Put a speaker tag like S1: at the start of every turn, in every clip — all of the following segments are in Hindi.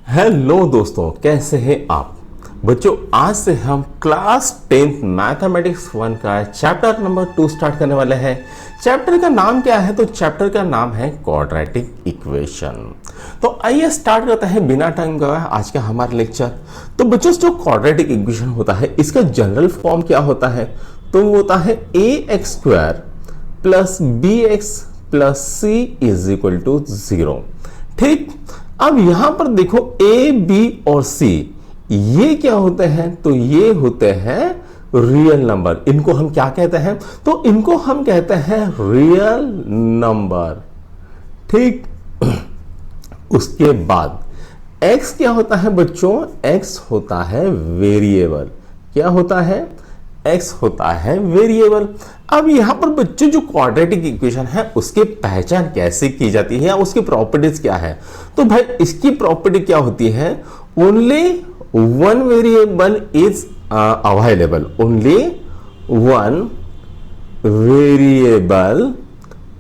S1: हेलो दोस्तों, कैसे हैं आप बच्चों। आज से हम क्लास 10th मैथमेटिक्स 1 का चैप्टर नंबर 2 स्टार्ट करने वाले हैं। चैप्टर का नाम क्या है? तो चैप्टर का नाम है क्वाड्रेटिक इक्वेशन। तो आइए स्टार्ट करते हैं बिना टाइम गवाए आज का हमारा लेक्चर। तो बच्चों, जो क्वाड्रेटिक इक्वेशन होता है इसका जनरल फॉर्म क्या होता है? तो वो होता है ax² plus bx plus c is equal to 0। ठीक, अब यहां पर देखो a, b और c ये क्या होते हैं? तो ये होते हैं रियल नंबर। इनको हम क्या कहते हैं? तो इनको हम कहते हैं रियल नंबर। ठीक, उसके बाद x क्या होता है बच्चों? x होता है वेरिएबल। क्या होता है? x होता है वेरिएबल। अब यहां पर बच्चों जो क्वाड्रेटिक इक्वेशन है उसकी पहचान कैसे की जाती है या उसकी प्रॉपर्टीज क्या है? तो भाई इसकी प्रॉपर्टी क्या होती है? Only one variable is available. Only one variable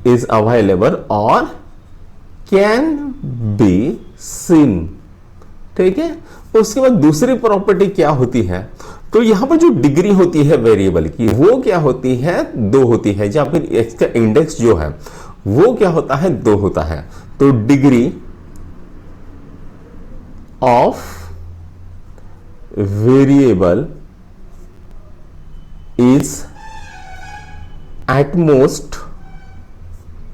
S1: is available और कैन बी सीन। ठीक है, उसके बाद दूसरी प्रॉपर्टी क्या होती है? तो यहां पर जो डिग्री होती है वेरिएबल की वो क्या होती है? 2 होती है। या फिर इसका इंडेक्स जो है वो क्या होता है? 2 होता है। तो degree of variable is at most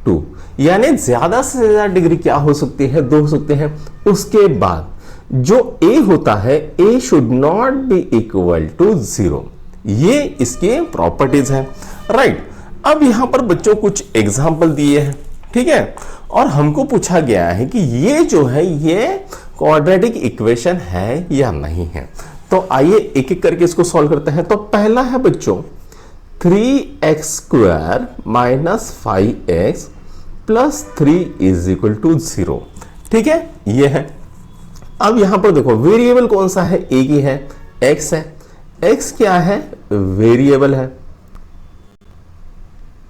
S1: 2, यानी ज्यादा से ज्यादा डिग्री क्या हो सकती है? 2 हो सकते हैं। उसके बाद जो a होता है a should not be equal to 0। ये इसके प्रॉपर्टीज हैं। राइट, अब यहां पर बच्चों कुछ एग्जाम्पल दिए हैं। ठीक है, और हमको पूछा गया है कि ये जो है ये क्वाड्रेटिक इक्वेशन है या नहीं है। तो आइए एक एक करके इसको सॉल्व करते हैं। तो पहला है बच्चों 3x² minus 5x plus 3 is equal to 0। ठीक है, ये है। अब यहां पर देखो वेरिएबल कौन सा है? एक ही है, x है। x क्या है? वेरिएबल है।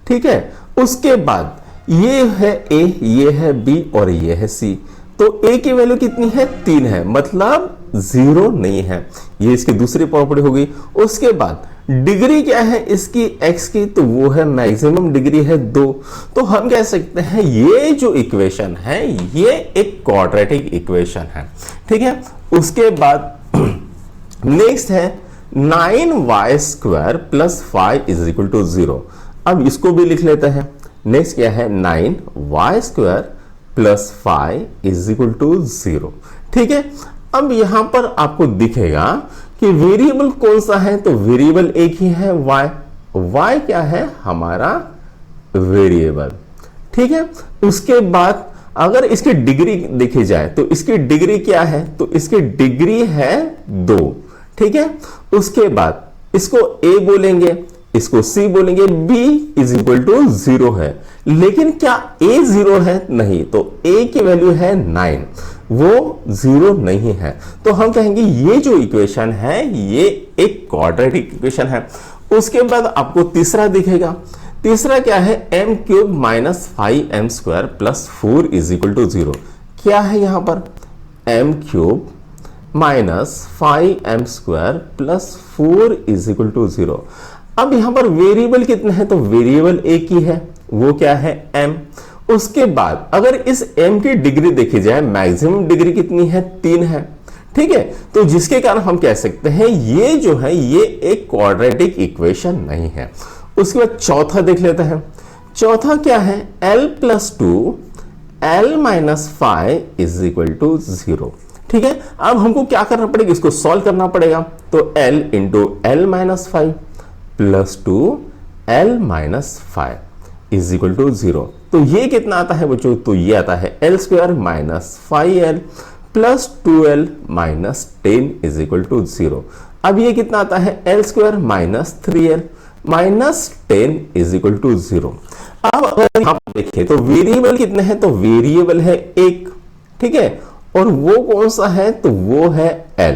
S1: ठीक है, उसके बाद ये है a, ये है b और ये है c। तो a की वैल्यू कितनी है? 3 है, मतलब 0 नहीं है। ये इसकी दूसरी प्रॉपर्टी होगी। उसके बाद डिग्री क्या है इसकी x की? तो वो है मैक्सिमम डिग्री है 2। तो हम कह सकते हैं ये जो इक्वेशन है ये एक क्वाड्रेटिक इक्वेशन है। ठीक है, उसके बाद नेक्स्ट है 9y² plus 5 is equal to 0। अब इसको भी लिख लेते हैं। नेक्स्ट क्या है? 9y² plus 5 is equal to 0। ठीक है, अब यहां पर आपको दिखेगा कि वेरिएबल कौन सा है? तो वेरिएबल एक ही है, y। y क्या है? हमारा वेरिएबल। ठीक है, उसके बाद अगर इसकी डिग्री देखी जाए तो इसकी डिग्री क्या है? तो इसकी डिग्री है 2। ठीक है, उसके बाद इसको a बोलेंगे, इसको c बोलेंगे, b इज इक्वल टू 0 है। लेकिन क्या a 0 है? नहीं। तो a की वैल्यू है 9, वो 0 नहीं है। तो हम कहेंगे ये जो इक्वेशन है ये एक क्वाड्रेटिक इक्वेशन है। उसके बाद आपको तीसरा दिखेगा। तीसरा क्या है? m³ minus 5m² plus 4 is equal to 0। क्या है यहां पर? m³ minus 5m² plus 4 is equal to 0। अब यहां पर वेरिएबल कितने हैं? तो वेरिएबल एक ही है, वो क्या है? m। उसके बाद अगर इस m की डिग्री देखी जाए, मैक्सिमम डिग्री कितनी है? 3 है। ठीक है, तो जिसके कारण हम कह सकते हैं ये जो है ये एक क्वाड्रेटिक इक्वेशन नहीं है। उसके बाद चौथा देख लेते हैं। चौथा क्या है? l plus 2 l minus 5 is equal to 0। ठीक है, अब हमको क्या करना पड़ेगा? इसको सॉल्व करना पड़ेगा। तो l into l minus 5 plus 2 l minus 5 is equal to 0। तो ये कितना आता है बच्चों? तो ये आता है l² minus 5l plus 2l minus 10 is equal to 0। अब ये कितना आता है? l² minus 3l minus 10 is equal to 0। अब अगर यहां पर देखें तो वेरिएबल कितने हैं? तो वेरिएबल है 1। ठीक है, और वो कौन सा है? तो वो है l।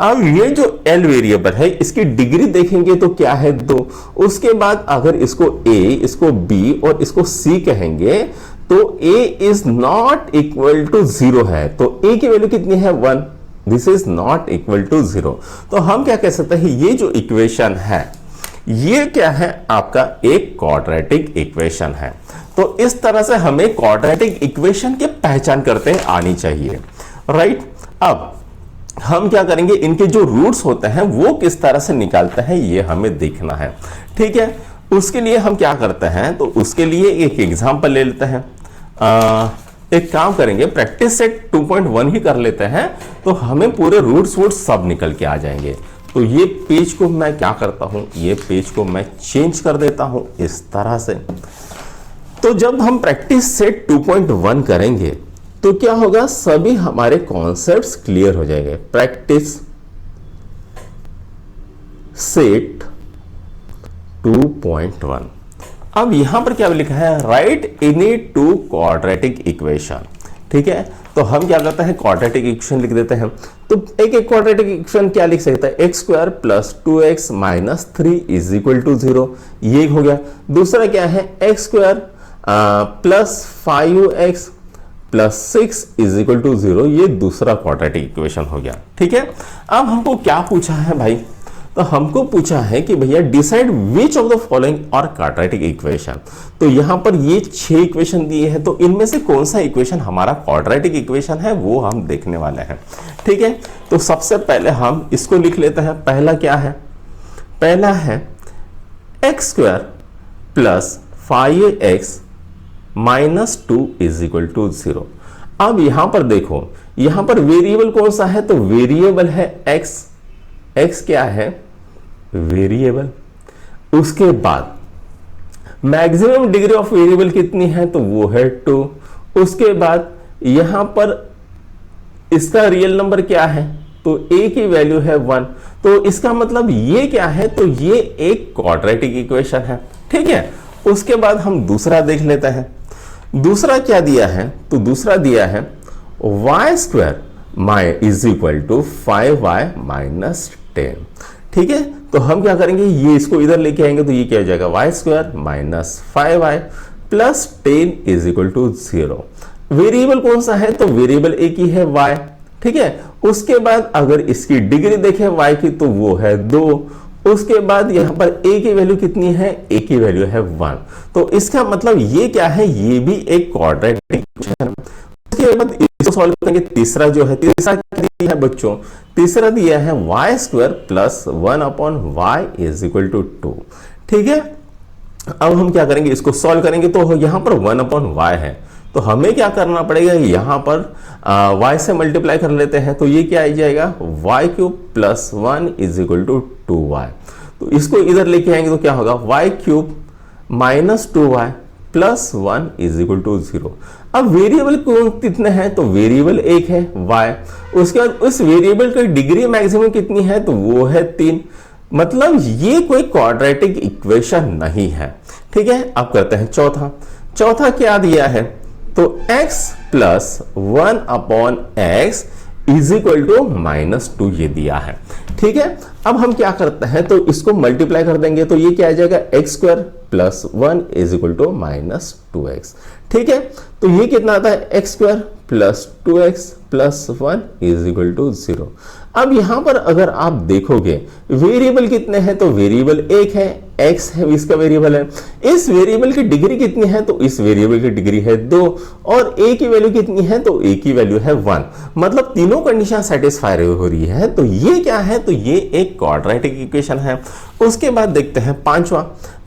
S1: अब ये जो l वेरिएबल है इसकी डिग्री देखेंगे तो क्या है? 2। उसके बाद अगर इसको a, इसको b और इसको c कहेंगे तो a is not equal to 0 है, तो a की वैल्यू कितनी है 1, this is not equal to 0। तो हम क्या कह सकते हैं, ये जो इक्वेशन है ये क्या है, आपका एक क्वाड्रेटिक इक्वेशन है। तो इस तरह से हमें क्वाड्रेटिक इक्वेशन की पहचान करते आनी चाहिए, राइट। अब हम क्या करेंगे, इनके जो रूट्स होते हैं वो किस तरह से निकालते हैं ये हमें देखना है, ठीक है। उसके लिए हम क्या करते हैं, तो उसके लिए एक एग्जांपल ले लेते हैं। एक काम करेंगे, प्रैक्टिस सेट 2.1 ही कर लेते हैं, तो हमें पूरे रूट्स वूट्स सब निकल के आ जाएंगे। तो ये पेज को मैं क्या करता हूं, ये पेज को मैं चेंज कर देता हूं इस तरह से। तो जब हम प्रैक्टिस सेट 2.1 करेंगे तो क्या होगा, सभी हमारे कॉन्सेप्ट्स क्लियर हो जाएंगे। Practice set 2.1। अब यहां पर क्या लिखा है, right any two quadratic equation, ठीक है। तो हम क्या करते हैं, क्वाड्रेटिक इक्वेशन लिख देते हैं। तो एक क्वाड्रेटिक इक्वेशन क्या लिख सकता है, x square plus 2x minus 3 is equal to 0, ये हो गया। दूसरा क्या है, x square plus 5x plus 6 is equal to 0, ये दूसरा क्वाड्रेटिक इक्वेशन हो गया, ठीक है। अब हमको क्या पूछा है भाई, तो हमको पूछा है कि भैया decide which of the following और क्वाड्रेटिक इक्वेशन। तो यहां पर ये 6 इक्वेशन दिए हैं, तो इनमें से कौन सा इक्वेशन हमारा क्वाड्रेटिक इक्वेशन है वो हम देखने वाले हैं, ठीक है। तो सबसे पहले हम इसको लिख लेते हैं। पहला क्या है, पहला है x square plus 5x minus 2 is equal to 0। अब यहां पर देखो, यहां पर वेरिएबल कौन सा है, तो वेरिएबल है x। x क्या है, वेरिएबल। उसके बाद मैक्सिमम डिग्री ऑफ वेरिएबल कितनी है, तो वो है 2। उसके बाद यहां पर इसका रियल नंबर क्या है, तो a की वैल्यू है 1। तो इसका मतलब ये क्या है, तो ये एक क्वाड्रेटिक इक्वेशन है, ठीक है। उसके बाद हम दूसरा देख लेते हैं। दूसरा क्या दिया है, तो दूसरा दिया है y square is equal to 5y minus 10, ठीक है। तो हम क्या करेंगे, ये इसको इधर लेके आएंगे, तो ये क्या हो जाएगा, y square minus 5y plus 10 is equal to 0। Variable कौन सा है, तो वेरिएबल एक ही है y, ठीक है। उसके बाद अगर इसकी डिग्री देखें y की, तो वो है 2। उसके बाद यहां पर a की वैल्यू कितनी है, a की वैल्यू है 1। तो इसका मतलब ये क्या है, ये भी एक क्वाड्रेटिक इक्वेशन है। उसके बाद इसको सॉल्व करेंगे। तीसरा जो है, तीसरा क्या दिया है बच्चों, तीसरा दिया है y square plus 1 upon y is equal to 2, ठीक है। अब हम क्या करेंगे, इसको सॉल्व करेंगे, तो यहां पर 1 अपॉन y है, तो हमें क्या करना पड़ेगा, यहां पर y से मल्टीप्लाई कर लेते हैं। तो ये क्या आ जाएगा, y cube plus 1 is equal to 2y। तो इसको इधर लेके आएंगे, तो क्या होगा, y cube minus 2y plus 1 is equal to 0। अब वेरिएबल कौन कितने हैं, तो वेरिएबल एक है y। उसके बाद उस वेरिएबल की डिग्री मैक्सिमम कितनी है, तो वो है 3। मतलब ये कोई क्वाड्रेटिक इक्वेशन नहीं है, ठीक है। अब करते हैं चौथा। चौथा क्या दिया है, तो x plus 1 upon x is equal to minus 2 ये दिया है, ठीक है। अब हम क्या करते हैं, तो इसको मल्टीप्लाई कर देंगे, तो ये क्या आ जाएगा, x square plus 1 is equal to minus 2x, ठीक है। तो ये कितना आता है, x square plus 2x plus 1 is equal to 0। अब यहां पर अगर आप देखोगे वेरिएबल कितने हैं, तो वेरिएबल एक है, x है इसका वेरिएबल है। इस वेरिएबल की डिग्री कितनी है, तो इस वेरिएबल की डिग्री है 2, और a की वैल्यू कितनी है, तो a की वैल्यू है 1। मतलब तीनों कंडीशन सेटिस्फाई हो रही है, तो ये क्या है, तो ये एक क्वाड्रेटिक इक्वेशन है। उसके बाद देखते हैं पांचवा।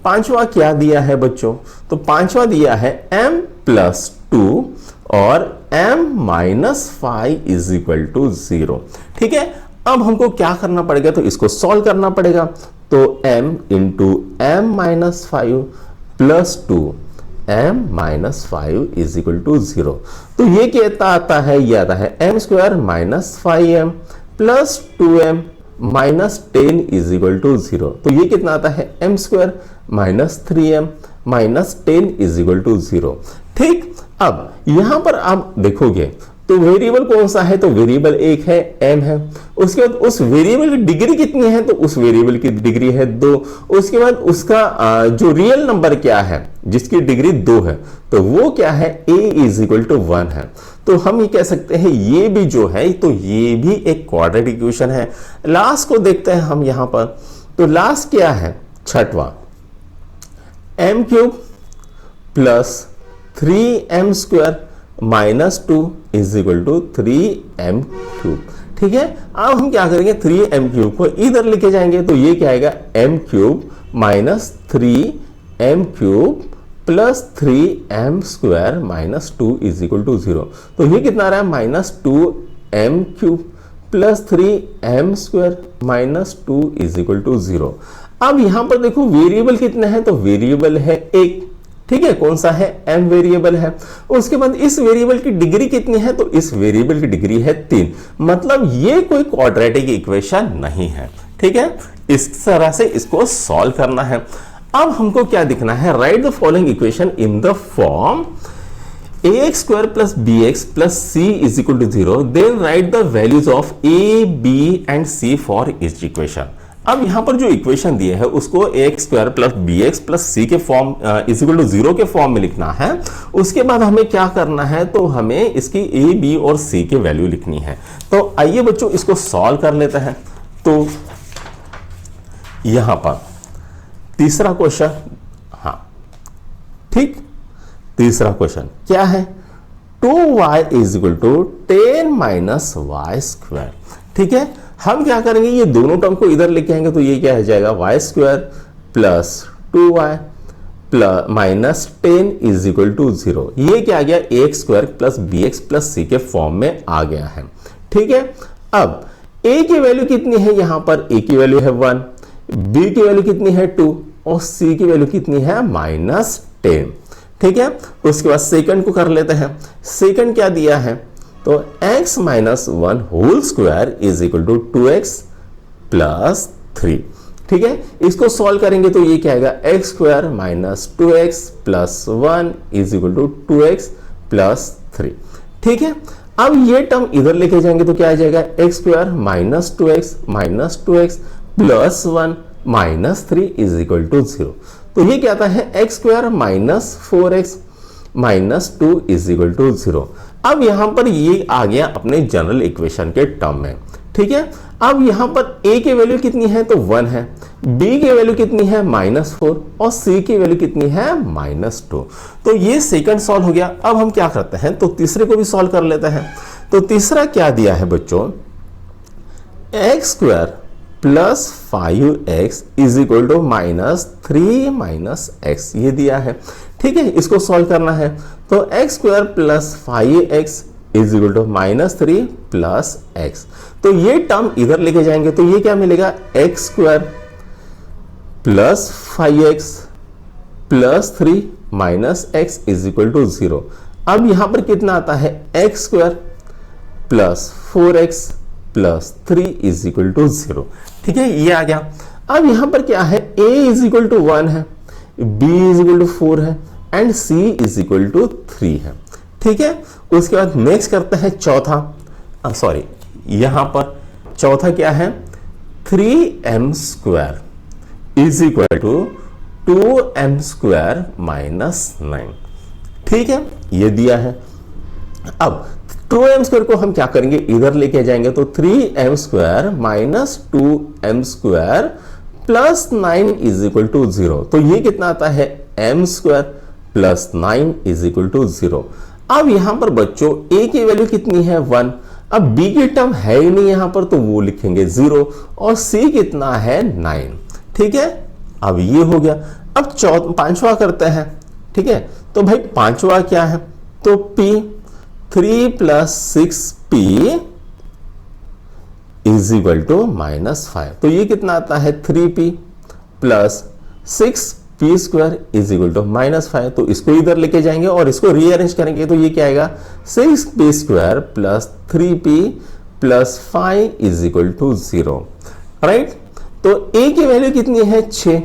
S1: पांचवा क्या दिया है बच्चों, तो पांचवा दिया है m प्लस 2 और m minus 5 is equal to 0, ठीक है। अब हमको क्या करना पड़ेगा, तो इसको सॉल्व करना पड़ेगा। तो m into m minus 5 plus 2 m minus 5 is equal to 0। तो ये क्या आता है, ये आता है m square minus 5m plus 2m minus 10 is equal to 0। तो ये कितना आता है, m square minus 3m minus 10 is equal to 0, ठीक। अब यहां पर आप देखोगे तो वेरिएबल कौन सा है, तो वेरिएबल एक है m है। उसके बाद उस वेरिएबल की डिग्री कितनी है, तो उस वेरिएबल की डिग्री है 2। उसके बाद उसका जो रियल नंबर क्या है जिसकी डिग्री 2 है, तो वो क्या है, a इज इक्वल टू 1 है। तो हम ये कह सकते हैं ये भी जो है, तो ये भी एक क्वाड्रेटिक इक्वेशन है। लास्ट को देखते हैं हम यहां पर, तो लास्ट क्या है, छठवां, m cube plus 3m square minus 2 is equal to 3m cube. ठीक है, अब हम क्या करेंगे, 3m क्यूब को इधर लेके जाएंगे, तो ये क्या आएगा, m cube minus 3m cube plus 3m square minus 2 is equal to 0। तो ये कितना आ रहा है, minus 2m cube plus 3m square minus 2 is equal to 0। अब यहां पर देखो वेरिएबल कितने हैं, तो वेरिएबल है एक। ठीक है, कौन सा है, m वेरिएबल है। उसके बाद इस वेरिएबल की डिग्री कितनी है, तो इस वेरिएबल की डिग्री है 3। मतलब ये कोई क्वाड्रेटिक इक्वेशन नहीं है। ठीक है, इस तरह से इसको सॉल्व करना है। अब हमको क्या दिखना है, write the following equation in the form ax square plus bx plus c is equal to 0, then write the values of a, b and c for each equation. अब यहां पर जो इक्वेशन दिए है उसको ax square plus bx plus c के फॉर्म इज इक्वल टू 0 के फॉर्म में लिखना है। उसके बाद हमें क्या करना है, तो हमें इसकी a, b और c की वैल्यू लिखनी है। तो आइए बच्चों इसको सॉल्व कर लेते हैं। तो यहां पर तीसरा क्वेश्चन, हाँ ठीक, तीसरा क्वेश्चन क्या है, 2y is equal to 10 minus y square. ठीक है, हम क्या करेंगे, ये दोनों टर्म को इधर लेके आएंगे, तो ये क्या हो जाएगा, y square plus 2y plus minus 10 is equal to 0। ये क्या आ गया, x square plus b x plus c के फॉर्म में आ गया है। ठीक है, अब a की वैल्यू कितनी है, यहां पर a की वैल्यू है 1, b की वैल्यू कितनी है 2 और c की वैल्यू कितनी है माइनस 10। ठीक है, उसके बाद सेकंड को कर लेते हैं। सेकंड क्या दिया है, तो x minus 1 whole square is equal to 2x plus 3। ठीक है, इसको सॉल्व करेंगे तो ये क्या आएगा, x square minus 2x plus 1 is equal to 2x plus 3। ठीक है, अब ये टर्म इधर लेके जाएंगे तो क्या आ जाएगा, x square minus 2x plus 1 minus 3 is equal to 0। तो ये क्या आता है, x square minus 4x minus 2 is equal to 0। अब यहां पर ये आ गया अपने जनरल इक्वेशन के टर्म में। ठीक है, अब यहां पर a की वैल्यू कितनी है, तो 1 है, b की वैल्यू कितनी है -4 और c की वैल्यू कितनी है -2। तो ये सेकंड सॉल्व हो गया। अब हम क्या करते हैं, तो तीसरे को भी सॉल्व कर लेते हैं। तो तीसरा क्या दिया है बच्चों, x square plus 5x is equal to -3 minus x, ये दिया है। ठीक है, इसको सॉल्व करना है। तो x square plus 5x is equal to -3 plus x। तो ये टर्म इधर लेके जाएंगे तो ये क्या मिलेगा, x square plus 5x plus 3 minus x is equal to 0। अब यहां पर कितना आता है, x square plus 4x plus 3 is equal to 0। ठीक है, ये आ गया। अब यहां पर क्या है, a इज इक्वल टू 1 है, b इज इक्वल टू 4 है and c is equal to 3 है। ठीक है, उसके बाद नेक्स्ट करते हैं चौथा, सॉरी यहां पर चौथा क्या है, 3m square is equal to 2m square minus 9। ठीक है, ये दिया है। अब 2m स्क्वायर को हम क्या करेंगे, इधर लेके जाएंगे तो 3m square minus 2m square plus 9 is equal to 0। तो ये कितना आता है, m square plus 9 is equal to 0। अब यहां पर बच्चों a की वैल्यू कितनी है 1, अब b की टर्म है ही नहीं यहां पर तो वो लिखेंगे 0 और c कितना है 9। ठीक है, अब ये हो गया। अब पांचवा करते हैं। ठीक है, तो भाई पांचवा क्या है, तो p 3 plus 6p is equal to -5। तो ये कितना आता है, 3p plus 6p square is equal to -5। तो इसको इधर लेके जाएंगे और इसको रीअरेंज करेंगे तो ये क्या आएगा, 6p square plus 3p plus 5 is equal to 0। Right, तो a की वैल्यू कितनी है 6,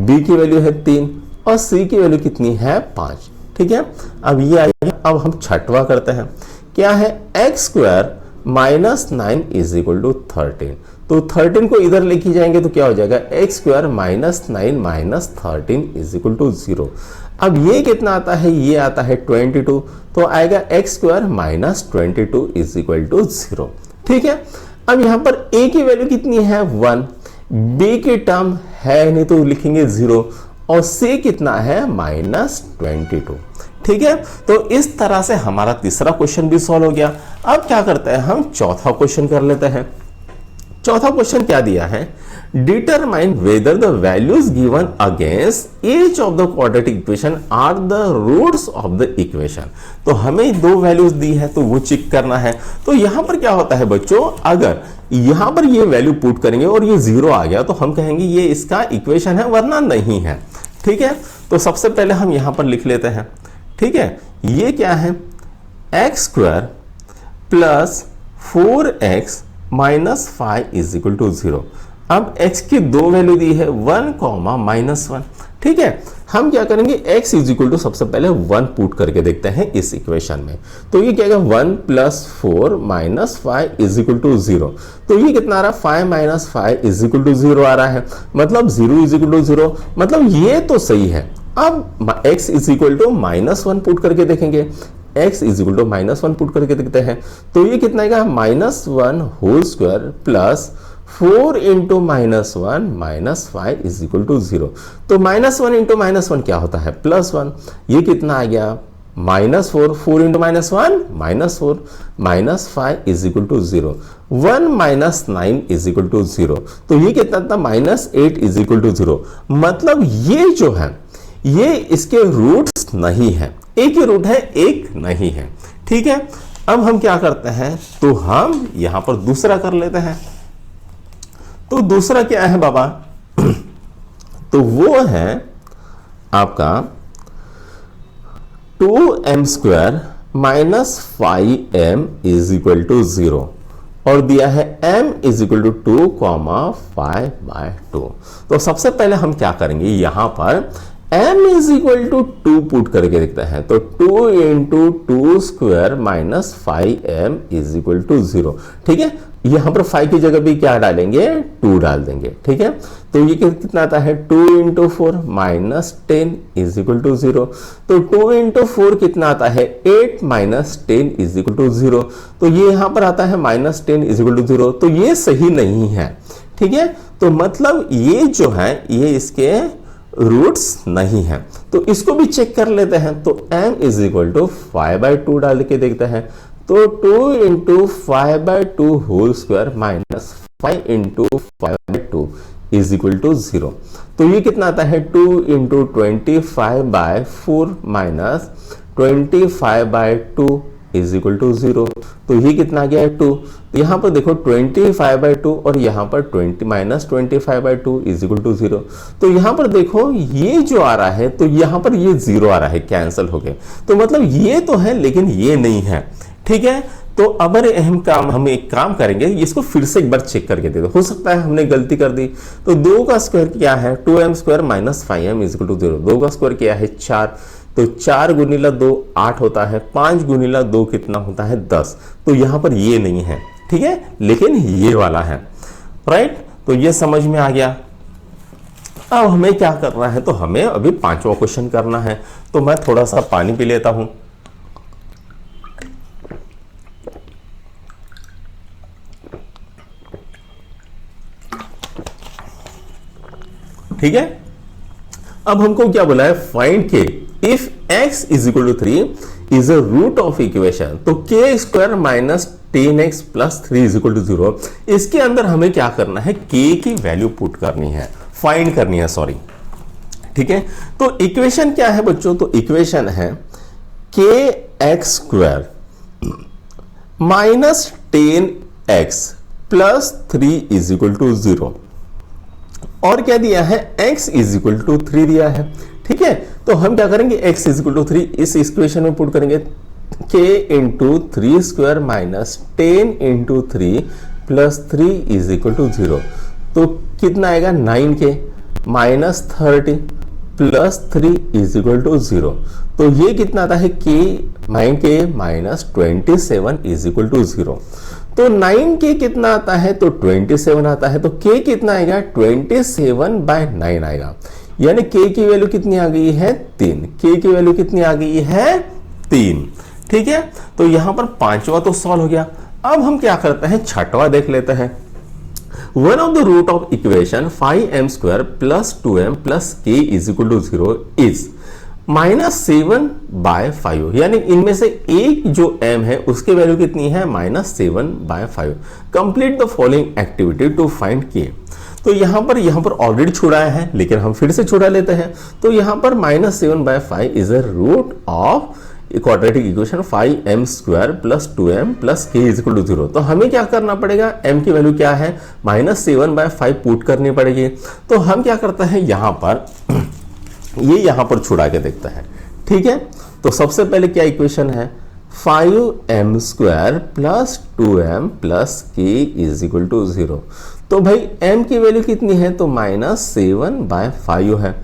S1: b की वैल्यू है 3 और c की वैल्यू कितनी है 5। ठीक है, अब ये आ गया। अब हम छठवा करते हैं। क्या है, x square minus 9 is equal to 13। तो 13 को इधर लेके जाएंगे तो क्या हो जाएगा, x square minus 9 minus 13 is equal to 0। अब ये कितना आता है, ये आता है 22, तो आएगा x square minus 22 is equal to 0। ठीक है, अब यहां पर a की वैल्यू कितनी है 1, b की टर्म है नहीं तो लिखेंगे 0, और c कितना है माइनस 22। ठीक है, तो इस तरह से हमारा तीसरा क्वेश्चन भी सॉल्व हो गया। अब क्या करते हैं, हम चौथा क्वेश्चन कर लेते हैं। चौथा क्वेश्चन क्या दिया है, determine whether the values given against each of the quadratic equation are the roots of the equation. तो हमें दो वैल्यूज दी है तो वो चेक करना है। तो यहां पर क्या होता है बच्चों, अगर यहां पर ये वैल्यू पुट करेंगे और ये 0 आ गया तो हम कहेंगे ये इसका इक्वेशन है, वरना नहीं है। ठीक है, तो सबसे पहले हम यहां पर लिख लेते हैं। ठीक है, ये क्या है, x square plus 4x minus 5 is equal to 0। अब x की दो वैल्यू दी है 1 कॉमा माइनस 1। ठीक है, हम क्या करेंगे, x इज इक्वल टू सबसे पहले 1 पुट करके देखते हैं इस इक्वेशन में। तो ये क्या है, 1 plus 4 minus 5 is equal to 0। तो ये कितना आ रहा है, 5 माइनस 5 इज इक्वल टू 0 आ रहा है, मतलब 0 इज इक्वल टू 0, मतलब ये तो सही है। अब x is equal to minus 1 put करके देखेंगे, x is equal to minus 1 put करके देखते हैं। तो ये कितना आएगा, minus 1 whole square plus 4 into minus 1 minus 5 is equal to 0। तो माइनस 1 इंटू माइनस 1 क्या होता है, प्लस 1। ये कितना आ गया, minus 4, 4 into minus 1 minus 4 minus 5 is equal to 0। 1 minus 9 is equal to 0। तो ये कितना था, माइनस 8 इज इक्वल टू 0। मतलब ये जो है ये इसके रूट्स नहीं है, एक ही रूट है, एक नहीं है। ठीक है, अब हम क्या करते हैं, तो हम यहां पर दूसरा कर लेते हैं। तो दूसरा क्या है बाबा, तो वो है आपका 2m square minus 5m is equal to 0, और दिया है m is equal to 2 comma 5/2। तो सबसे पहले हम क्या करेंगे, यहां पर m is equal to 2 put करके देखते हैं। तो 2 into 2 square minus 5m is equal to 0। ठीक है, यहां पर 5 की जगह भी क्या डालेंगे, 2 डाल देंगे। ठीक है, तो ये कितना आता है, 2 into 4 minus 10 is equal to 0। तो 2 इंटू 4 कितना आता है, 8 माइनस 10 इज इक्वल टू 0। तो ये यहां पर आता है माइनस 10 इज इक्वल टू 0। तो ये सही नहीं है। ठीक है, तो मतलब ये जो है ये इसके रूट्स नहीं है। तो इसको भी चेक कर लेते हैं। तो m इज इक्वल टू 5/2 डाल के देखते हैं। तो 2 into 5/2 whole square minus 5 into 5/2 is equal to 0। तो ये कितना आता है, 2 into 25/4 minus 25/2 is equal to 0। तो ये कितना आ गया है, 2। तो यहां पर देखो 25/2 और यहां पर 20 माइनस 25/2 इज इक्वल टू 0। तो यहां पर देखो ये जो आ रहा है, तो यहां पर ये 0 आ रहा है, कैंसिल हो गए। तो मतलब ये तो है लेकिन ये नहीं है। ठीक है, तो अब हम एक काम करेंगे, इसको फिर से एक बार चेक करके दे दो, हो सकता है हमने गलती कर दी। तो 2 का स्क्वायर क्या है, 2m square minus 5m is equal to 0। 2 का स्क्वायर क्या है, 4। तो 4 गुणिला 2 8 होता है, 5 गुणिला 2 कितना होता है, 10। तो यहां पर ये नहीं है। ठीक है, लेकिन ये वाला है, राइट। तो ये समझ में आ गया। अब हमें क्या करना है, तो हमें अभी 5वां क्वेश्चन करना है। तो मैं थोड़ा सा पानी पी लेता हूं। ठीक है, अब हमको क्या बोला है, find k if x is equal to 3 is a root of equation. तो k square minus 10x plus 3 is equal to 0। इसके अंदर हमें क्या करना है, k की वैल्यू पुट करनी है, फाइंड करनी है, सॉरी। ठीक है, तो इक्वेशन क्या है बच्चों, तो इक्वेशन है kx square minus 10x plus 3 is equal to 0, और क्या दिया है, x इज इक्वल टू 3 दिया है। ठीक है, तो हम क्या करेंगे, x इज इक्वल टू 3 इस इक्वेशन में पुट करेंगे। k into 3 square minus 10 into 3 plus 3 is equal to 0। तो कितना आएगा, 9k minus 30 plus 3 is equal to 0। तो ये कितना आता है, k 9k minus 27 is equal to 0। तो 9k कितना आता है, तो 27 आता है, तो k कितना आएगा, 27/9 आएगा, यानी k की वैल्यू कितनी आ गई है, 3। k की वैल्यू कितनी आ गई है, 3। ठीक है, तो यहां पर पांचवा तो सॉल्व हो गया। अब हम क्या करते हैं, छठवा देख लेते हैं। One of the root of equation 5m² plus 2m plus k is equal to 0 is -7/5, यानी इनमें से एक जो m है उसकी वैल्यू कितनी है, -7/5। Complete the following activity to find k। तो यहां पर ऑलरेडी छुड़ाया है, लेकिन हम फिर से छुड़ा लेते हैं। तो यहां पर -7/5 is a root of quadratic equation 5m² plus 2m plus k is equal to 0। तो हमें क्या करना पड़ेगा, m की वैल्यू क्या है, -7/5 पुट करनी पड़ेगी। तो हम क्या करते हैं, यहां पर छुड़ा के देखते हैं। ठीक है, तो सबसे पहले क्या इक्वेशन है, 5m² plus 2m plus k is equal to 0। तो भाई m की वैल्यू कितनी है, तो -7/5 है।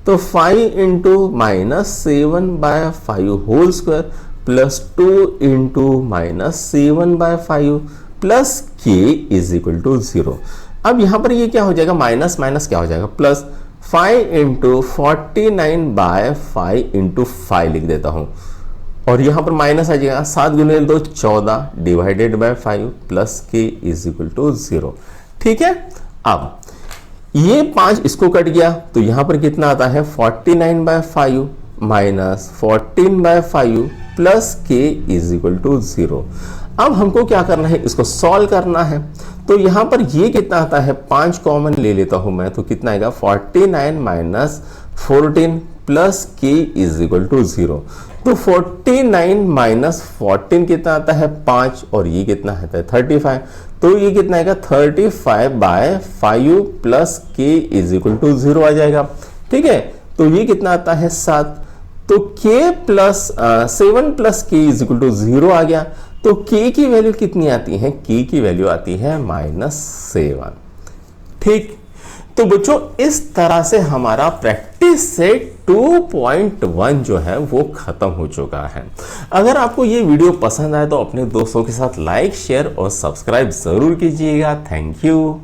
S1: तो 5 into -7/5 whole square plus 2 into -7/5 plus k is equal to 0। अब यहां पर ये क्या हो जाएगा, माइनस माइनस क्या हो जाएगा, प्लस 5 इंटू 49/5 इंटू 5 लिख देता हूं, और यहां पर माइनस आ जाएगा, 7 गुने 2 14 divided by 5 plus k is equal to 0। ठीक है, अब ये 5 इसको कट गया, तो यहां पर कितना आता है, 49/5 minus 14/5 plus k is equal to 0। अब हमको क्या करना है, इसको सॉल्व करना है। तो यहां पर ये कितना आता है, 5 कॉमन ले लेता हूं मैं, तो कितना आएगा, 49 minus 14 plus k is equal to 0। तो 49 माइनस 14 कितना आता है, 5, और ये कितना आता है, 35। तो ये कितना आएगा, 35/5 plus k is equal to 0 आ जाएगा। ठीक है, तो ये कितना आता है, 7। तो k plus 7 plus k is equal to 0 आ गया। तो k की वैल्यू कितनी आती है, k की वैल्यू आती है -7। ठीक, तो बच्चों इस तरह से हमारा प्रैक्टिस सेट 2.1 जो है वो खत्म हो चुका है। अगर आपको ये वीडियो पसंद आए तो अपने दोस्तों के साथ लाइक, शेयर और सब्सक्राइब जरूर कीजिएगा। Thank you.